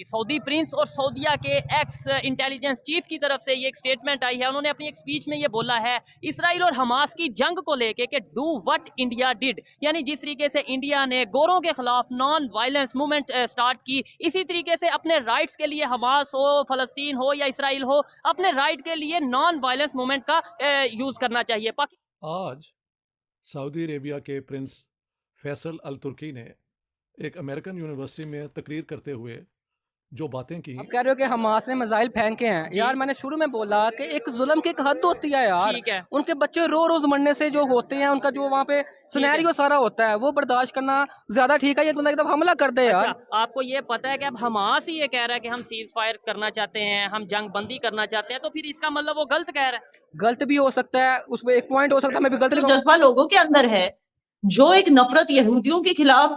Saudi Prince और सऊदीया के x intelligence chief की तरफ से ये एक स्टेटमेंट आई है। उन्होंने अपनी एक स्पीच में ये बोला है इसराइल और हमास की जंग को लेके कि डू व्हाट इंडिया डिड, यानी जिस तरीके से इंडिया ने गोरों के खिलाफ नॉन वायलेंस मूवमेंट स्टार्ट की, इसी तरीके से अपने राइट्स के लिए हमास हो, फलस्तीन हो या इसराइल हो, अपने राइट के लिए नॉन वायलेंस मूवमेंट का यूज करना चाहिए। आज सऊदी अरेबिया के प्रिंस फैसल अल तुर्की ने एक अमेरिकन यूनिवर्सिटी में तकरीर करते हुए जो बातें की। आप कह रहे हो कि हमास ने मिसाइल फेंके हैं यार, मैंने शुरू में बोला कि एक जुल्म की एक हद होती है यार। ठीक है, उनके बच्चे रोज मरने से जो होते हैं, उनका जो वहाँ पे सिनेरियो सारा होता है वो बर्दाश्त करना ज्यादा ठीक है। ये बंदा एकदम हमला कर दे यार। अच्छा, आपको ये पता है कि अब हमास ही ये कह रहा है कि हम सीज फायर करना चाहते हैं, हम जंग बंदी करना चाहते हैं, तो फिर इसका मतलब वो गलत कह रहा है। गलत भी हो सकता है, उसमें एक पॉइंट हो सकता है मैं भी गलत जो नहीं जज्बा लोगों के अंदर है, जो एक नफरत यहूदियों के खिलाफ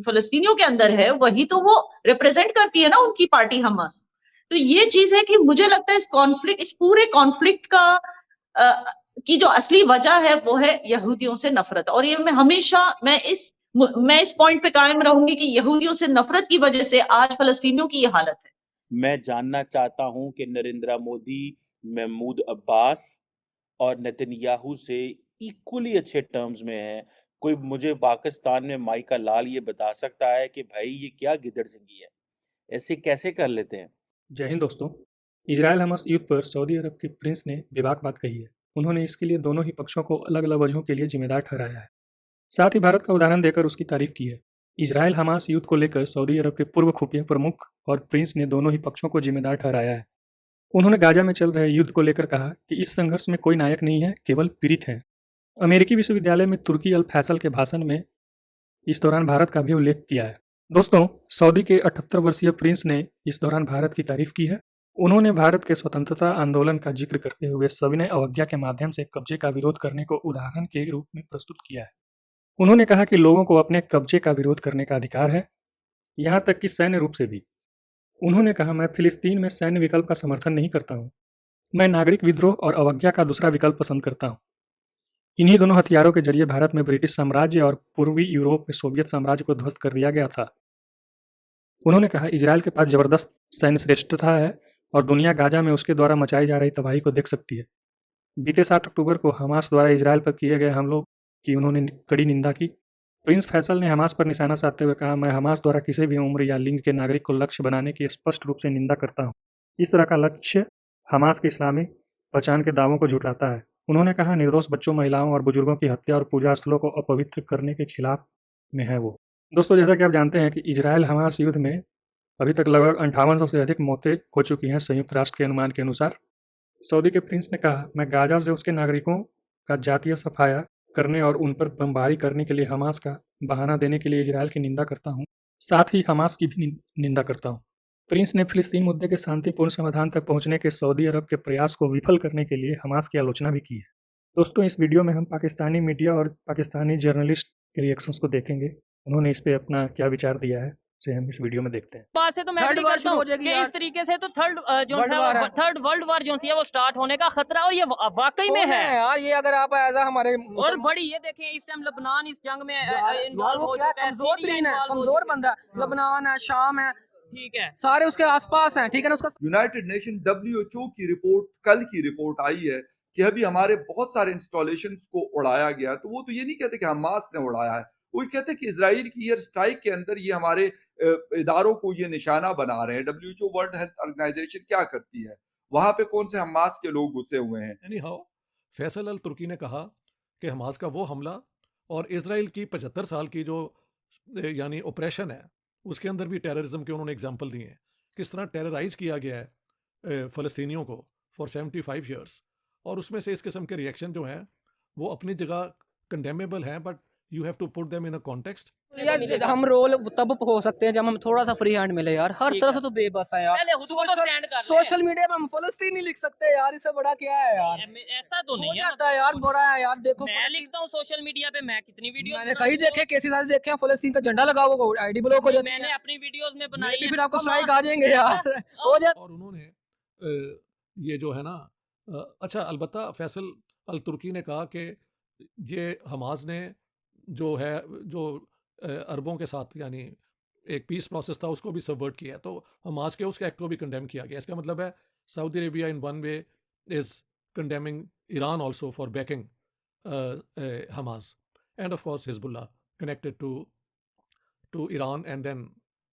फलस्तीनियों के अंदर है, वही तो वो रिप्रेजेंट करती है ना उनकी पार्टी हमास। तो ये चीज है कि मुझे लगता है इस पूरे कॉन्फ्लिक्ट का की जो असली वजह है वो है यहूदियों से नफरत। और ये मैं इस पॉइंट पे कायम रहूंगी कि यहूदियों से नफरत की वजह से आज फलस्तीनियों की ये हालत है। मैं जानना चाहता हूं कि नरेंद्र मोदी महमूद अब्बास और नेतन्याहू से इक्वली अच्छे टर्म्स में हैं। कोई मुझे पाकिस्तान में माइका लाल ये बता सकता है कि भाई ये क्या गिदड़सिंगी है, ऐसे कैसे कर लेते हैं? जय हिंद दोस्तों। इजराइल हमास युद्ध पर सऊदी अरब के प्रिंस ने बेबाक बात कही है। उन्होंने इसके लिए दोनों ही पक्षों को अलग अलग वजहों के लिए जिम्मेदार ठहराया है। साथ ही भारत का उदाहरण देकर उसकी तारीफ की है। इजराइल हमास युद्ध को लेकर सऊदी अरब के पूर्व खुफिया प्रमुख और प्रिंस ने दोनों ही पक्षों को जिम्मेदार ठहराया है। उन्होंने गाजा में चल रहे युद्ध को लेकर कहा कि इस संघर्ष में कोई नायक नहीं है, केवल पीड़ित हैं। अमेरिकी विश्वविद्यालय में तुर्की अल फैसल के भाषण में इस दौरान भारत का भी उल्लेख किया है। दोस्तों, सऊदी के 78 वर्षीय प्रिंस ने इस दौरान भारत की तारीफ की है। उन्होंने भारत के स्वतंत्रता आंदोलन का जिक्र करते हुए सविनय अवज्ञा के माध्यम से कब्जे का विरोध करने को उदाहरण के रूप में प्रस्तुत किया है। उन्होंने कहा कि लोगों को अपने कब्जे का विरोध करने का अधिकार है, यहाँ तक कि सैन्य रूप से भी। उन्होंने कहा, मैं फिलिस्तीन में सैन्य विकल्प का समर्थन नहीं करता हूँ। मैं नागरिक विद्रोह और अवज्ञा का दूसरा विकल्प पसंद करता हूँ। इन्हीं दोनों हथियारों के जरिए भारत में ब्रिटिश साम्राज्य और पूर्वी यूरोप में सोवियत साम्राज्य को ध्वस्त कर दिया गया था। उन्होंने कहा, इजरायल के पास जबरदस्त सैन्य श्रेष्ठता है और दुनिया गाजा में उसके द्वारा मचाई जा रही तबाही को देख सकती है। बीते 7 अक्टूबर को हमास द्वारा इजरायल पर किए गए हमलों की उन्होंने कड़ी निंदा की। प्रिंस फैसल ने हमास पर निशाना साधते हुए कहा, मैं हमास द्वारा किसी भी उम्र या लिंग के नागरिक को लक्ष्य बनाने की स्पष्ट रूप से निंदा करता हूँ। इस तरह का लक्ष्य हमास के इस्लामी पहचान के दावों को झुठलाता है। उन्होंने कहा, निर्दोष बच्चों, महिलाओं और बुजुर्गों की हत्या और पूजा स्थलों को अपवित्र करने के खिलाफ में है वो। दोस्तों, जैसा कि आप जानते हैं कि इजरायल हमास युद्ध में अभी तक लगभग 5800 से अधिक मौतें हो चुकी हैं संयुक्त राष्ट्र के अनुमान के अनुसार। सऊदी के प्रिंस ने कहा, मैं गाजा से उसके नागरिकों का जातीय सफाया करने और उन पर बमबारी करने के लिए हमास का बहाना देने के लिए इजरायल की निंदा करता हूँ, साथ ही हमास की भी निंदा करता हूँ। प्रिंस ने फिलिस्तीन मुद्दे के शांतिपूर्ण समाधान तक पहुंचने के सऊदी अरब के प्रयास को विफल करने के लिए हमास की आलोचना भी की है। दोस्तों, इस वीडियो में हम पाकिस्तानी मीडिया और पाकिस्तानी जर्नलिस्ट के रिएक्शंस को देखेंगे। उन्होंने इस पे अपना क्या विचार दिया है, से हम इस वीडियो में देखते हैं। बात से तो मैं थर्ड भी वार करता शुरू हूँ हो जाएगी कि यार। इस तरीके से तो थर्ड वर्ल्ड वर्ल्ड वार जो है वो स्टार्ट होने का खतरा, और ये वाकई में है। यार। ये अगर आप ऐसा हमारे और बड़ी ये देखें, इस टाइम लबनान इस जंग में यार इन्वॉल्व वो हो क्या चुका है, कमजोर सीरिया तरीन है, involve हो कमजोर चुका है। बंदा है। लबनान है, शाम है, ठीक है, सारे उसके आसपास हैं, ठीक है ना। उसका यूनाइटेड नेशन WHO की रिपोर्ट, कल की रिपोर्ट आई है कि अभी हमारे बहुत सारे इंस्टॉलेशन को उड़ाया गया। तो वो तो ये नहीं कहते कि हमास ने उड़ाया है, वो कहते हैं कि इजराइल की एयर स्ट्राइक के अंदर ये हमारे इदारों को ये निशाना बना रहे हैं। WHO वर्ल्ड हेल्थ ऑर्गेनाइजेशन क्या करती है, वहां पे कौन से हमास के लोग घुसे हुए हैं? एनी हाउ, फैसल अल तुर्की ने कहा कि हमास का वो हमला और इजराइल की 75 साल की जो यानी ऑपरेशन है उसके अंदर भी टेररिज्म के उन्होंने एग्जाम्पल दिए हैं, किस तरह टेरराइज किया गया है फ़लस्तीनियों को फॉर 75 ईयर्स। और उसमें से इस किस्म के रिएक्शन जो हैं वो अपनी जगह कंडेमेबल हैं, but you have to put them in a context. यार हम रोल तब हो सकते हैं जब हम थोड़ा सा फ्री हैंड मिले यार। हर ठीक तरफ है। से तो बेबस है यार। पहले खुद को तो स्टैंड कर ले। सोशल मीडिया पे हम फलस्तीन नहीं लिख सकते यार, इससे बड़ा क्या है यार। ऐसा तो हो नहीं है, जाता है यार, बड़ा है यार। देखो मैं लिखता हूँ सोशल मीडिया पे, मैं कितनी वीडियो मैंने कहीं देखे, केसेस आज देखे हैं, फलस्तीन का झंडा लगा हुआ आईडी ब्लॉक हो जाती है। मैंने अपनी वीडियोस में बनाई Maybe है। फिर आपको स्ट्राइक आ जाएंगे यार, हो जाता। और उन्होंने ये जो है ना, अच्छा अलबत्ता फैसल अल तुर्की ने कहा कि ये हमास ने जो है जो अरबों के साथ यानी एक पीस प्रोसेस था उसको भी सबवर्ट किया है। तो हमास के उस एक्ट को भी कंडेम किया गया। इसका मतलब है Saudi Arabia in one way is condemning Iran also for backing Hamas and of course Hezbollah connected to Iran and then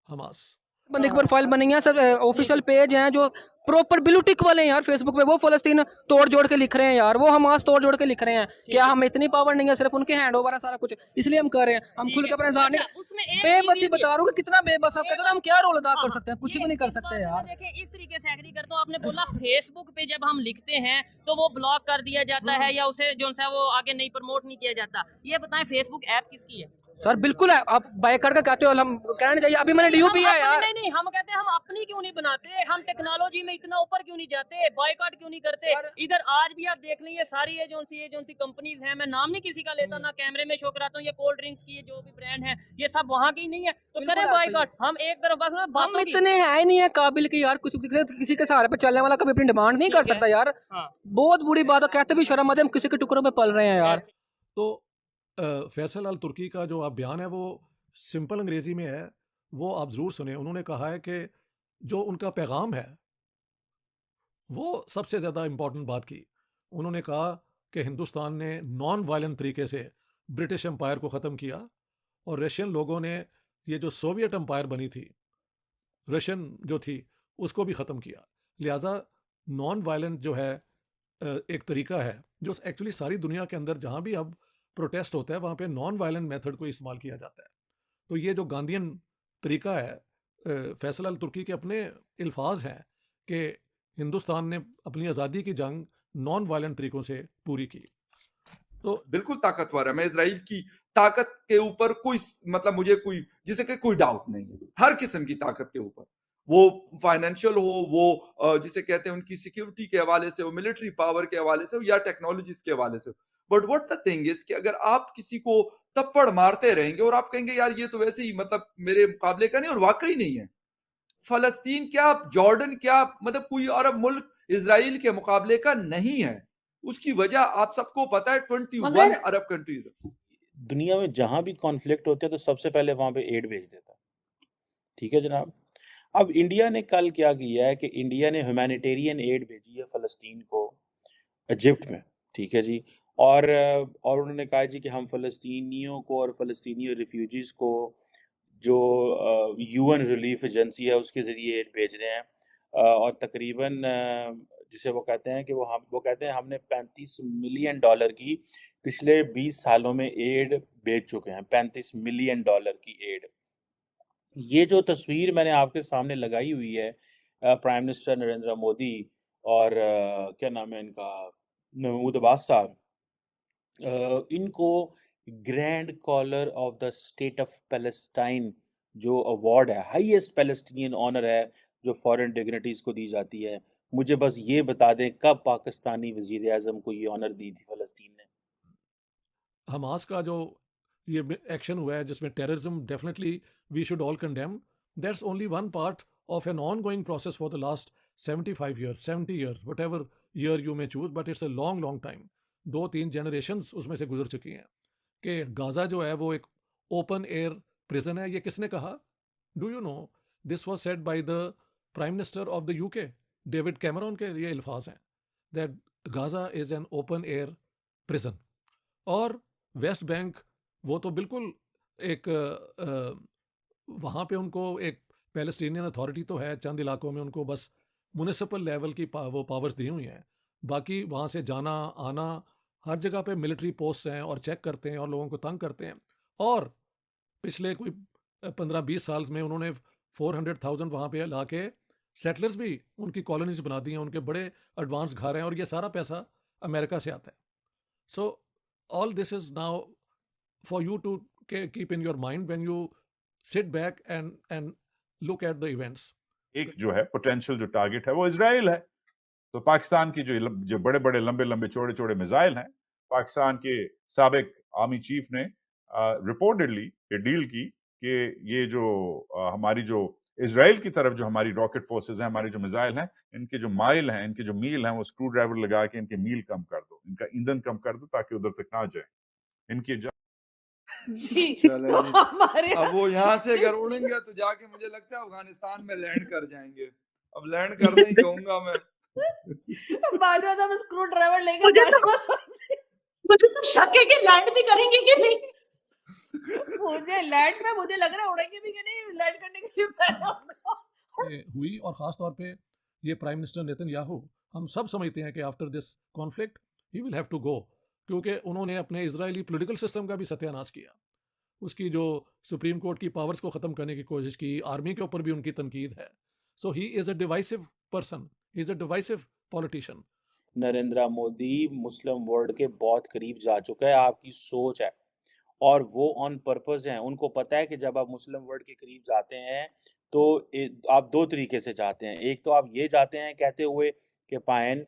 Hamas. बंदे की प्रोफाइल बनी है सर, ऑफिशियल पेज हैं जो प्रॉपर ब्लू टिक वाले हैं यार फेसबुक पे, वो फलस्तीन तोड़ जोड़ के लिख रहे हैं यार, वो हमास तोड़ जोड़ के लिख रहे हैं। क्या हम इतनी पावर नहीं है, सिर्फ उनके हैंड ओवर है सारा कुछ, इसलिए हम कर रहे हैं, हम खुल के अपने जाने उसमें एक बेबसी चीज़ बता रहा हूँ कि कितना बेबस आप कहते हो ना, हम क्या रोल अदा कर हाँ, सकते हैं, कुछ ये भी नहीं कर इस सकते बात से यार। मैं देखिए इस तरीके से एग्री करता हूँ। आपने बोला फेसबुक पे जब हम लिखते हैं तो वो ब्लॉक कर दिया जाता है या उसे जो सा वो आगे नहीं प्रमोट नहीं किया जाता। ये बताएं फेसबुक ऐप किसकी है? सर बिल्कुल है, आप बाइक का कहते हो, हम कहना चाहिए अभी मैंने ड्यू किया है यार। नहीं नहीं, हम कहते हैं हम अपनी क्यों नहीं बनाते, हम टेक्नोलॉजी में इतना ऊपर क्यों नहीं जाते, बॉयकॉट क्यों नहीं करते? इधर आज भी आप देख लीजिए सारी ये जो सी कंपनीज हैं, मैं नाम नहीं किसी का लेता ना कैमरे में शो कराता हूँ, ये कोल्ड ड्रिंक्स की जो भी ब्रांड है ये सब वहाँ की नहीं है, तो बिल्कुल करें ऐसा ही बॉयकॉट। हम एक तरफ बस हम बातों की इतने है नहीं है काबिल कि यार कुछ किसी के सहारे पे चलने वाला कभी अपनी डिमांड नहीं कर ठीक है। सकता यार। हाँ। बहुत बुरी बात है, कहते भी शर्म आती है, हम किसी के टुकड़ों पे पल रहे हैं यार। तो फैसल अल तुर्की का जो आप बयान है वो सिंपल अंग्रेजी में है, वो आप ज़रूर सुने। उन्होंने कहा है कि जो उनका पैगाम है वो सबसे ज़्यादा इम्पोर्टेंट बात की। उन्होंने कहा कि हिंदुस्तान ने नॉन वायलेंट तरीके से ब्रिटिश एम्पायर को ख़त्म किया और रशियन लोगों ने ये जो सोवियत एम्पायर बनी थी, रशियन जो थी, उसको भी ख़त्म किया। लिहाजा नॉन वायलेंट जो है एक तरीका है जो एक्चुअली सारी दुनिया के अंदर जहाँ भी अब प्रोटेस्ट होता है वहाँ पे नॉन वायलेंट मेथड को इस्तेमाल किया जाता है। तो ये जो गांधीयन तरीका है, फैसल अल तुर्की के अपने अल्फाज हैं कि हिंदुस्तान ने अपनी आज़ादी की जंग नॉन वायलेंट तरीकों से पूरी की। तो बिल्कुल ताकतवर है। मैं इजराइल की ताकत के ऊपर कोई मतलब मुझे कोई जिसे कि कोई डाउट नहीं है, हर किस्म की ताकत के ऊपर, वो फाइनेंशियल हो, वो जिसे कहते हैं उनकी सिक्योरिटी के हवाले से हो, मिलिट्री पावर के हवाले से हो या टेक्नोलॉजीज के हवाले से हो। But what the thing is कि अगर आप किसी को थप्पड़ मारते रहेंगे और आप कहेंगे यार ये तो वैसे ही मतलब मेरे मुकाबले का नहीं और वाकई नहीं है, फलस्तीन क्या जॉर्डन क्या मतलब कोई अरब मुल्क इजराइल के मुकाबले का नहीं है। उसकी वजह आप सबको पता है, 21 अरब कंट्रीज है। दुनिया में जहां भी कॉन्फ्लिक्ट होते हैं तो सबसे पहले वहां पे एड भेज देता है। ठीक है जनाब। अब इंडिया ने कल क्या किया है कि इंडिया ने ह्यूमैनिटेरियन एड भेजी है फ़लस्तीन को, इजिप्ट में। ठीक है जी। और उन्होंने कहा जी कि हम फ़लस्तीनियों को और फ़लस्तीनी रिफ्यूजीज़ को जो यूएन रिलीफ एजेंसी है उसके ज़रिए एड भेज रहे हैं। और तकरीबन जिसे वो कहते हैं कि वो कहते हैं हमने $35 मिलियन की पिछले 20 सालों में एड भेज चुके हैं, $35 मिलियन की एड। ये जो तस्वीर मैंने आपके सामने लगाई हुई है प्राइम मिनिस्टर नरेंद्र मोदी और क्या नाम है इनका, महमूद अब्बास साहब, इनको grand collar of the state of Palestine जो अवार्ड है, हाईएस्ट पैलेस्टीनियन ऑनर है जो फॉरेन डिग्निटीज को दी जाती है, मुझे बस ये बता दें कब पाकिस्तानी वजीर आजम को ये ऑनर दी थी फ़लस्तीन ने? हमास का जो ये एक्शन हुआ है जिसमें terrorism definitely we should all condemn, that's only one part of an ongoing process for the last 75 years 70 years whatever year you may choose, but it's a long long time. 2-3 generations उसमें से गुजर चुकी हैं कि Gaza जो है वो एक ओपन एयर प्रिजन है। ये किसने कहा? Do you know this was said by the prime minister of the UK, David Cameron के ये अल्फाज हैं that Gaza is an open air prison. और वेस्ट बैंक वो तो बिल्कुल एक वहाँ पे उनको एक पैलेस्टीनियन अथॉरिटी तो है, चंद इलाकों में उनको बस म्यूनिसिपल लेवल की वो पावर्स दी हुई हैं, बाकी वहाँ से जाना आना हर जगह पे मिलिट्री पोस्ट हैं और चेक करते हैं और लोगों को तंग करते हैं। और पिछले कोई 15-20 साल में उन्होंने 400,000 वहाँ पे ला के सेटलर्स भी उनकी कॉलोनीज बना दी हैं, उनके बड़े एडवांस घर हैं और ये सारा पैसा अमेरिका से आता है। सो all this is now for you to keep in your mind when you sit back and look at the events. एक जो है पोटेंशियल जो टारगेट है वो इजराइल है। तो पाकिस्तान की जो बड़े बड़े लंबे लंबे चौड़े चौड़े मिसाइल हैं, पाकिस्तान के साबिक आर्मी चीफ ने रिपोर्टेडली ये डील की कि ये जो हमारी जो इजराइल की तरफ जो हमारी रॉकेट फोर्सेस हैं, हमारी जो मिसाइल हैं, इनके जो माइल हैं, इनके जो मील हैं, वो स्क्रू ड्राइवर लगा के इनके मील कम कर दो, इनका ईंधन कम कर दो ताकि उधर तक ना जाए। इनकी जी चले तो जी। हमारे अब वो यहाँ से अगर उड़ेंगे तो जाके मुझे लगता है अफगानिस्तान में लैंड कर जाएंगे। अब लैंड करने ही कहूंगा मैं। बाजवा साहब स्क्रू ड्राइवर लेके मुझे तो बाजवा साहब मुझे तो शक है कि लैंड भी करेंगे कि नहीं। मुझे लैंड में मुझे लग रहा है उड़ेंगे भी कि नहीं, लैंड करने के लिए पहले उनको ये हुई, और ख़ास तौर पे ये प्राइम मिनिस्टर नेतन्याहू, हम सब समझते हैं कि after this conflict he will have to go, क्योंकि उन्होंने अपने इजरायली पॉलिटिकल सिस्टम का भी सत्यानाश किया। उसकी जो सुप्रीम कोर्ट की पावर्स को ख़त्म करने की कोशिश की, आर्मी के ऊपर भी उनकी तनकीद है। So he is a divisive person, he is a divisive politician. Narendra Modi Muslim world के बहुत करीब जा चुका है, आपकी सोच है, और वो ऑन पर्पस हैं। उनको पता है कि जब आप मुस्लिम वर्ल्ड के करीब जाते हैं तो आप दो तरीके से जाते हैं। एक तो आप ये जाते हैं कहते हुए कि पायन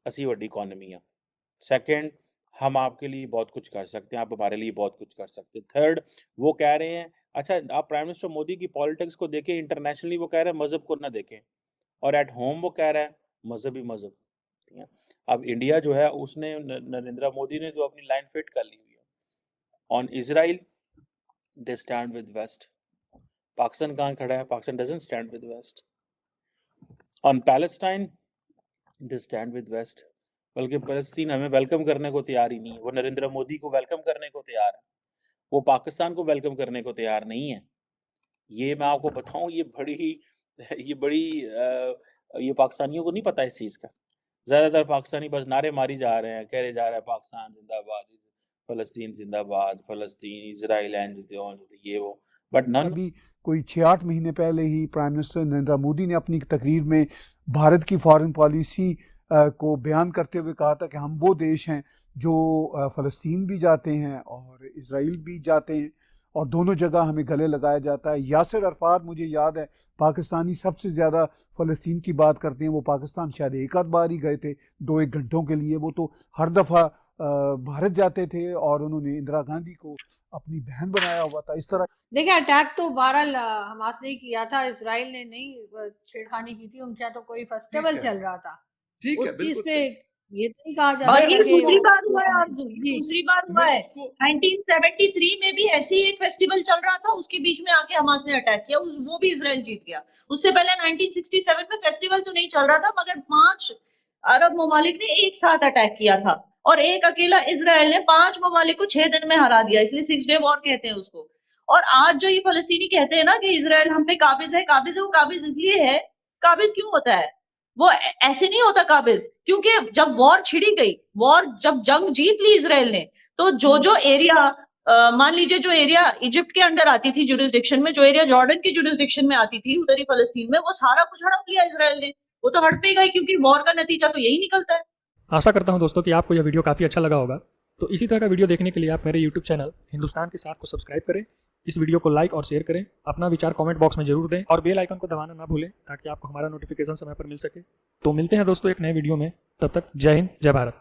असी वड्डी इकोनॉमी है, सेकंड हम आपके लिए बहुत कुछ कर सकते हैं, आप हमारे लिए बहुत कुछ कर सकते हैं, थर्ड वो कह रहे हैं। अच्छा, आप प्राइम मिनिस्टर मोदी की पॉलिटिक्स को देखें, इंटरनेशनली वो कह रहे हैं मजहब को ना देखें, और एट होम वो कह रहा है मजहब ही मजहब। ठीक है, अब इंडिया जो है उसने नरेंद्र मोदी ने जो अपनी लाइन फिट कर ली हुई है। On Israel they stand with West. Pakistan कहाँ खड़ा है? Pakistan doesn't stand with West. On Palestine they stand with West, बल्कि पैलेस्टीन हमें वेलकम करने को तैयार ही नहीं है। वो नरेंद्र मोदी को वेलकम करने को तैयार है, वो पाकिस्तान को वेलकम करने को तैयार नहीं है। ये मैं आपको बताऊं, ये बड़ी ये पाकिस्तानियों को नहीं पता इस चीज़ का। ज़्यादातर पाकिस्तानी बस नारे मारी जा रहे हैं, कह रहे जा रहे हैं पाकिस्तान जिंदाबाद, फ़लस्तीन जिंदाबाद, फ़लस्तीन, इजराइल एंड ये वो, बट नन। अभी कोई 6-8 महीने पहले ही प्राइम मिनिस्टर नरेंद्र मोदी ने अपनी तकरीर में भारत की फॉरेन पॉलिसी को बयान करते हुए कहा था कि हम वो देश हैं जो फ़लस्तीन भी जाते हैं और इजराइल भी जाते हैं, और दोनों जगह हमें गले लगाया जाता है। यासिर अरफात, मुझे याद है, पाकिस्तानी सबसे ज़्यादा फ़लस्तीन की बात करते हैं। वो पाकिस्तान शायद एक आध बार ही गए थे 2-1 घंटों के लिए, वो तो हर दफ़ा भारत जाते थे, और उन्होंने इंदिरा गांधी को अपनी बहन बनाया हुआ था। इस तरह देखिए अटैक तो बहरहाल हमास ने किया था, इसराइल ने नहीं छेड़खानी की थी। उनके यहाँ तो कोई फेस्टिवल चल रहा था, ठीक है, उस चीज बिल्कुल पे सही। ये तो नहीं कहा जा और सकता ये कि दूसरी बार हुआ है, जी दूसरी बार हुआ मैं है। उसको 1973 में भी ऐसे ही एक फेस्टिवल चल रहा था, उसके बीच में आके हमास ने अटैक किया, वो भी इजराइल जीत गया। उससे पहले 1967 में फेस्टिवल तो नहीं चल रहा था, मगर 5 अरब ममालिक ने एक साथ अटैक किया था, और एक अकेला इजराइल ने 5 ममालिक को 6 दिन में हरा दिया। इसलिए 6 डे वॉर कहते हैं उसको। और आज जो ये फलस्तीनी कहते हैं ना कि इजराइल हम पे काबिज है, वो काबिज इसलिए है। काबिज क्यों होता है? वो ऐसे नहीं होता काबिज, क्योंकि जब वॉर छिड़ी गई, जब जंग जीत ली इजराइल ने, तो जो एरिया मान लीजिए जो एरिया इजिप्ट के अंडर आती थी जुरिस्डिक्शन में, जो एरिया जॉर्डन की जुरिस्डिक्शन में आती थी उधर ही फलस्तीन में, वो सारा कुछ हड़प लिया इजराइल ने। वो तो हड़प ही गई, क्योंकि वॉर का नतीजा तो यही निकलता है। आशा करता हूं दोस्तों कि आपको यह वीडियो काफ़ी अच्छा लगा होगा। तो इसी तरह का वीडियो देखने के लिए आप मेरे यूट्यूब चैनल हिंदुस्तान के साथ को सब्सक्राइब करें, इस वीडियो को लाइक और शेयर करें, अपना विचार कमेंट बॉक्स में जरूर दें, और बेल आइकन को दबाना ना भूलें ताकि आपको हमारा नोटिफिकेशन समय पर मिल सके। तो मिलते हैं दोस्तों एक नए वीडियो में, तब तक जय हिंद, जय भारत।